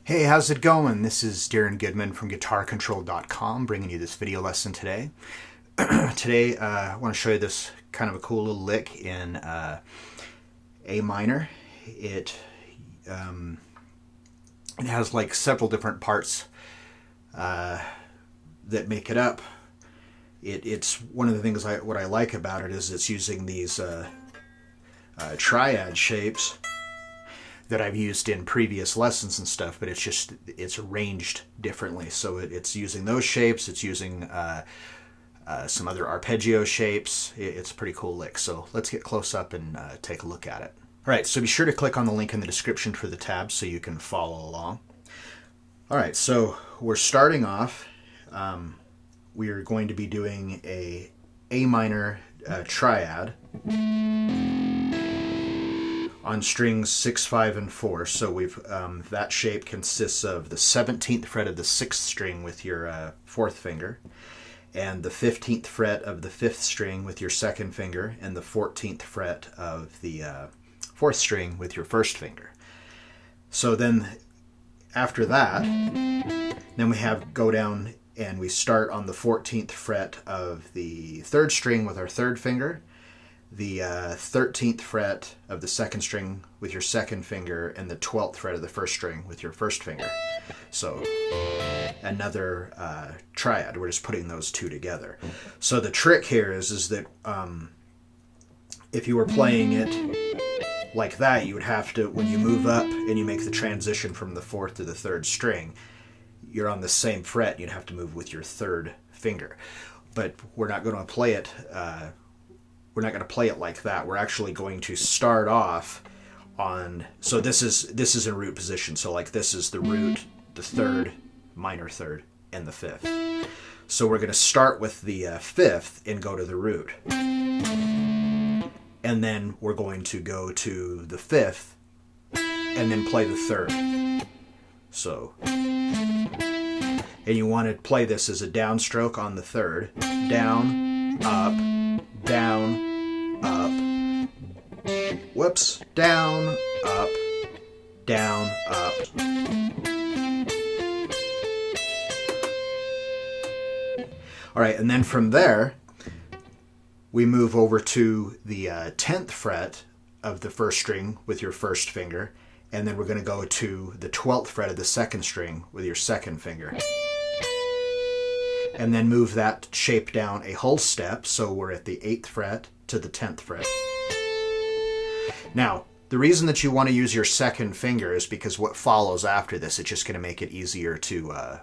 Hey, how's it going? This is Darrin Goodman from GuitarControl.com bringing you this video lesson today. Today I want to show you this kind of a cool little lick in A minor. It has like several different parts that make it up. It's one of the things what I like about it is it's using these triad shapes that I've used in previous lessons and stuff, but it's arranged differently. So it's using those shapes, it's using some other arpeggio shapes. It's a pretty cool lick. So let's get close up and take a look at it. All right, so be sure to click on the link in the description for the tabs so you can follow along. All right, so we're starting off. We are going to be doing A minor triad on strings 6, 5, and 4. So we've that shape consists of the 17th fret of the 6th string with your 4th finger, and the 15th fret of the 5th string with your 2nd finger, and the 14th fret of the 4th string with your 1st finger. So then after that, then we go down and we start on the 14th fret of the 3rd string with our 3rd finger, the 13th fret of the 2nd string with your 2nd finger, and the 12th fret of the 1st string with your 1st finger. So another triad. We're just putting those two together. So the trick here is that if you were playing it like that, you would have to, when you move up and you make the transition from the 4th to the 3rd string, you're on the same fret, you'd have to move with your 3rd finger. But we're not going to play it like that. We're actually going to start off on, so this is in root position. So like this is the root, the 3rd, minor 3rd, and the 5th. So we're going to start with the 5th and go to the root. And then we're going to go to the 5th and then play the 3rd. So, and you want to play this as a downstroke on the 3rd. Down, up, down, up, whoops, down, up, down, up. All right, and then from there, we move over to the 10th fret of the 1st string with your 1st finger, and then we're going to go to the 12th fret of the 2nd string with your 2nd finger. And then move that shape down a whole step, so we're at the 8th fret to the 10th fret. Now, the reason that you want to use your 2nd finger is because what follows after this, it's just going to make it easier to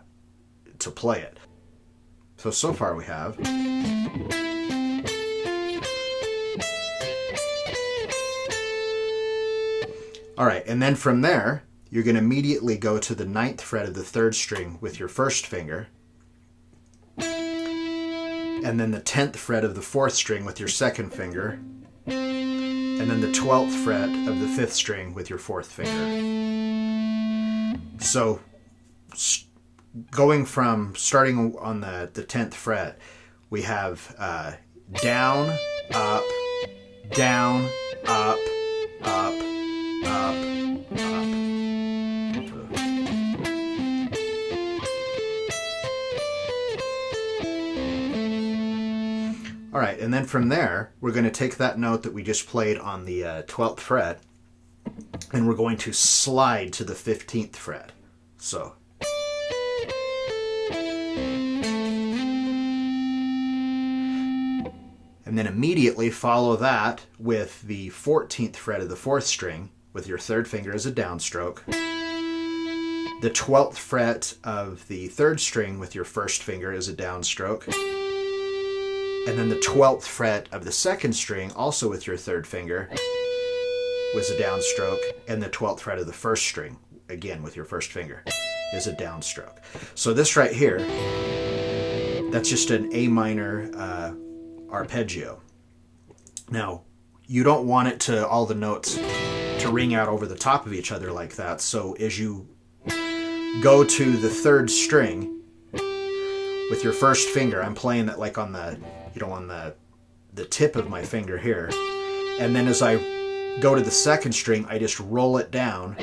play it. So far we have. All right, and then from there, you're going to immediately go to the 9th fret of the 3rd string with your 1st finger, and then the 10th fret of the 4th string with your 2nd finger, and then the 12th fret of the 5th string with your 4th finger. So starting on the 10th fret, we have down, up, down, up, up, up, up. All right, and then from there, we're going to take that note that we just played on the 12th fret, and we're going to slide to the 15th fret. So. And then immediately follow that with the 14th fret of the 4th string with your 3rd finger as a downstroke, the 12th fret of the 3rd string with your 1st finger as a downstroke, and then the 12th fret of the 2nd string also with your 3rd finger was a downstroke, and the 12th fret of the 1st string again with your 1st finger is a downstroke. So this right here, that's just an A minor arpeggio. Now, you don't want it to, all the notes to ring out over the top of each other like that. So as you go to the 3rd string with your 1st finger, I'm playing that like on the, on the tip of my finger here. And then as I go to the 2nd string, I just roll it down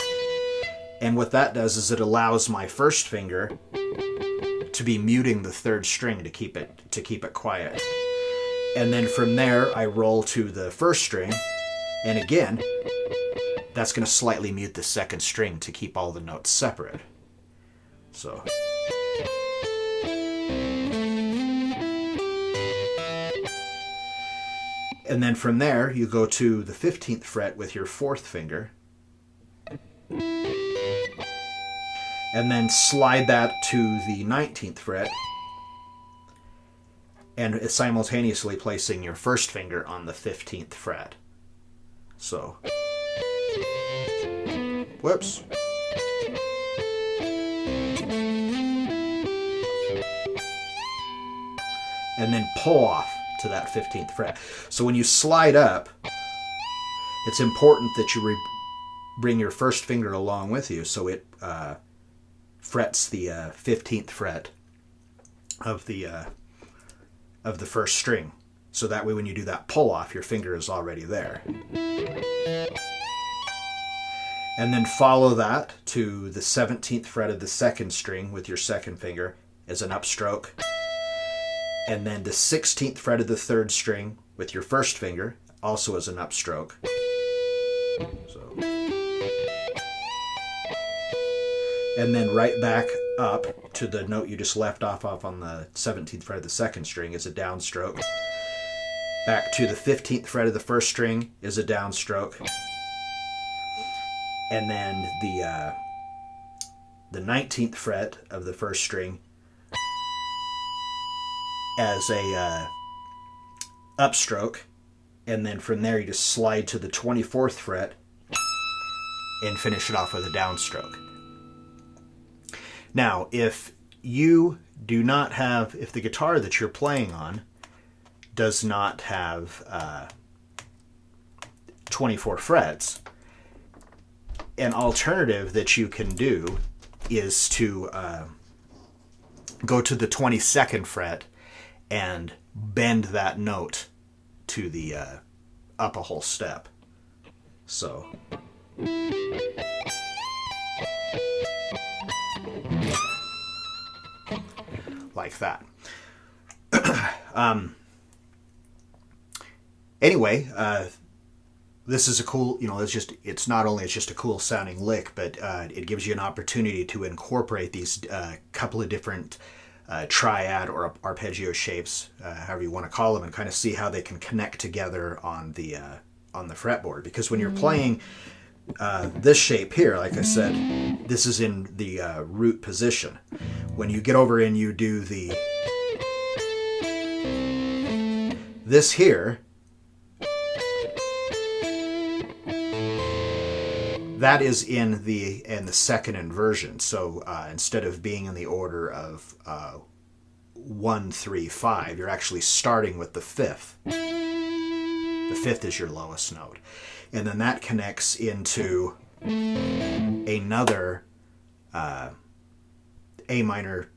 And what that does is it allows my first finger to be muting the third string to keep it quiet. And then from there I roll to the first string, and again that's going to slightly mute the second string to keep all the notes separate. So and then from there you go to the 15th fret with your 4th finger, and then slide that to the 19th fret, and it's simultaneously placing your first finger on the 15th fret. So, whoops. And then pull off to that 15th fret. So when you slide up, it's important that you bring your first finger along with you so it frets the 15th fret of the first string. So that way when you do that pull off, your finger is already there. And then follow that to the 17th fret of the 2nd string with your 2nd finger as an upstroke. And then the 16th fret of the 3rd string with your 1st finger, also as an upstroke. So. And then right back up to the note you just left off on the 17th fret of the 2nd string is a downstroke. Back to the 15th fret of the 1st string is a downstroke. And then the 19th fret of the 1st string as a upstroke, and then from there you just slide to the 24th fret and finish it off with a downstroke. Now, if you do not have, if the guitar that you're playing on does not have 24 frets, an alternative that you can do is to go to the 22nd fret and bend that note to the up a whole step. So like that. Anyway, this is a cool, it's not only it's just a cool sounding lick, but it gives you an opportunity to incorporate these couple of different triad or arpeggio shapes, however you want to call them, and kind of see how they can connect together on the fretboard. Because when you're playing this shape here, like I said, this is in the root position. When you get over and you do this here, that is in the second inversion. So instead of being in the order of 1, 3, 5, you're actually starting with the 5th. The 5th is your lowest note. And then that connects into another A minor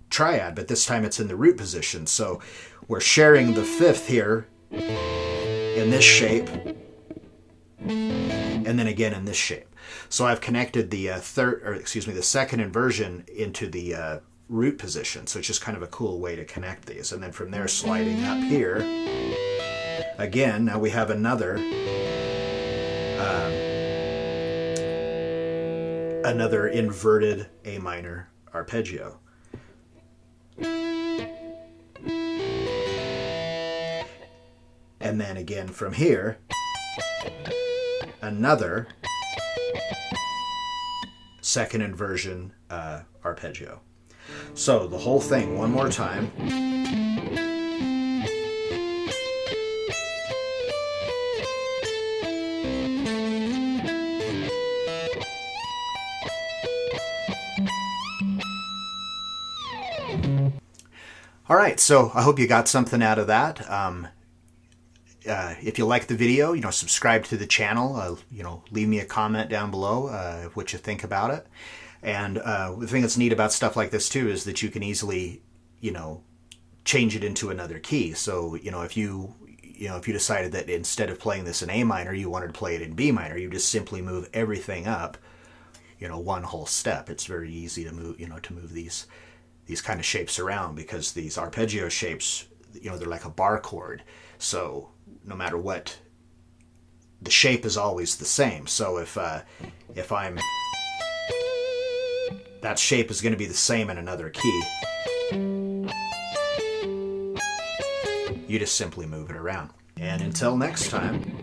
triad, but this time it's in the root position. So we're sharing the 5th here in this shape, and then again in this shape. So I've connected the the second inversion into the root position. So it's just kind of a cool way to connect these. And then from there, sliding up here, again, now we have another inverted A minor arpeggio. And then again from here, another second inversion arpeggio. So the whole thing one more time. All right, so I hope you got something out of that. If you like the video, subscribe to the channel. Leave me a comment down below what you think about it. And the thing that's neat about stuff like this too is that you can easily, change it into another key. So if you decided that instead of playing this in A minor, you wanted to play it in B minor, you just simply move everything up, one whole step. It's very easy to move, to move these kind of shapes around, because these arpeggio shapes, they're like a bar chord. So no matter what, the shape is always the same. So if I'm, that shape is going to be the same in another key. You just simply move it around. And until next time.